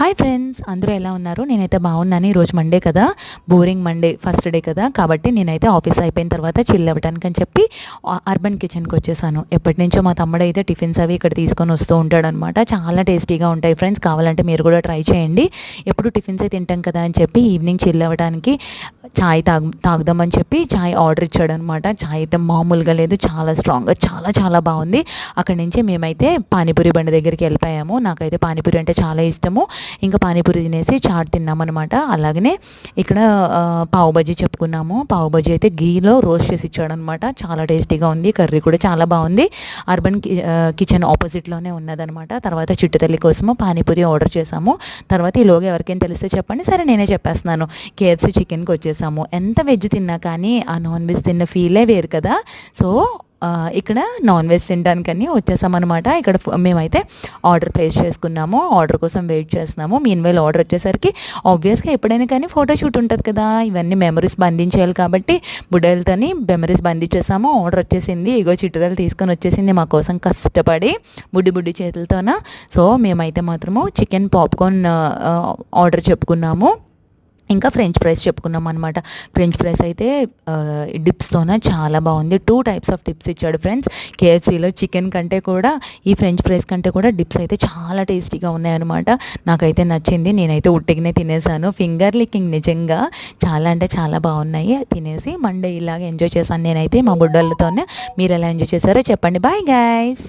Hi friends, అందరూ ఎలా ఉన్నారు? నేనైతే బాగున్నాను. ఈరోజు మండే కదా, బోరింగ్ మండే, ఫస్ట్ డే కదా, కాబట్టి నేనైతే ఆఫీస్ అయిపోయిన తర్వాత చిల్ అవ్వడానికి అని చెప్పి అర్బన్ కిచెన్కి వచ్చేసాను. ఎప్పటి నుంచో మా తమ్ముడు అయితే టిఫిన్స్ అవి ఇక్కడ తీసుకొని వస్తూ ఉంటాడనమాట. చాలా టేస్టీగా ఉంటాయి ఫ్రెండ్స్, కావాలంటే మీరు కూడా ట్రై చేయండి. ఎప్పుడు టిఫిన్సే తింటాం కదా అని చెప్పి ఈవినింగ్ చిల్ అవ్వడానికి చాయ్ తాగుదామని చెప్పి చాయ్ ఆర్డర్ ఇచ్చాడనమాట. చాయ్ అయితే మామూలుగా లేదు, చాలా స్ట్రాంగ్గా, చాలా చాలా బాగుంది. అక్కడి నుంచి మేమైతే పానీపూరి బండి దగ్గరికి వెళ్ళిపోయాము. నాకైతే పానీపూరి అంటే చాలా ఇష్టము. ఇంకా పానీపూరి తినేసి చాట్ తిన్నామన్నమాట. అలాగనే ఇక్కడ పావు బజ్జీ చెప్పుకున్నాము. పావు బజ్జీ అయితే గీలో రోస్ట్ చేసి ఇచ్చాడనమాట. చాలా టేస్టీగా ఉంది. కర్రీ కూడా చాలా బాగుంది. అర్బన్ కిచెన్ ఆపోజిట్లోనే ఉన్నదనమాట. తర్వాత చిట్టుతల్లి కోసము పానీపూరి ఆర్డర్ చేసాము. తర్వాత ఈలోగా ఎవరికైనా తెలిస్తే చెప్పండి. సరే, నేనే చెప్పేస్తున్నాను. కేఎఫ్సీ చికెన్కి వచ్చేసాము. ఎంత వెజ్ తిన్నా కానీ ఆ నాన్ వెజ్ తిన్న ఫీలే వేరు కదా. సో ఇక్కడ నాన్ వెజ్ తినడానికని వచ్చేసామన్నమాట. ఇక్కడ మేమైతే ఆర్డర్ ప్లేస్ చేసుకున్నాము. ఆర్డర్ కోసం వెయిట్ చేస్తున్నాము. మీన్వైల్ ఆర్డర్ వచ్చేసరికి ఆబ్వియస్గా ఎప్పుడైనా కానీ ఫోటోషూట్ ఉంటుంది కదా, ఇవన్నీ మెమరీస్ బంధించేయాలి కాబట్టి బుడ్డలతోని మెమరీస్ బంధించేసాము. ఆర్డర్ వచ్చేసింది. ఇగో చిట్టుదలు తీసుకొని వచ్చేసింది మా కోసం కష్టపడి బుడ్డి చేతులతోన. సో మేమైతే మాత్రము చికెన్ పాప్కార్న్ ఆర్డర్ చెప్పుకున్నాము. ఇంకా ఫ్రెంచ్ ఫ్రైస్ చెప్పుకున్నాం అనమాట. ఫ్రెంచ్ ఫ్రైస్ అయితే డిప్స్తోన చాలా బాగుంది. 2 టైప్స్ ఆఫ్ డిప్స్ ఇచ్చాడు ఫ్రెండ్స్. కేఎఫ్సీలో చికెన్ కంటే కూడా ఈ ఫ్రెంచ్ ఫ్రైస్ కంటే కూడా డిప్స్ అయితే చాలా టేస్టీగా ఉన్నాయన్నమాట. నాకైతే నచ్చింది. నేనైతే ఉట్టిగానే తినేసాను. ఫింగర్ లికింగ్ నిజంగా చాలా అంటే చాలా బాగున్నాయి. తినేసి మండే ఇలాగ ఎంజాయ్ చేశాను నేనైతే మా బుడ్డలతోనే. మీరు ఎలా ఎంజాయ్ చేశారో చెప్పండి. Bye guys.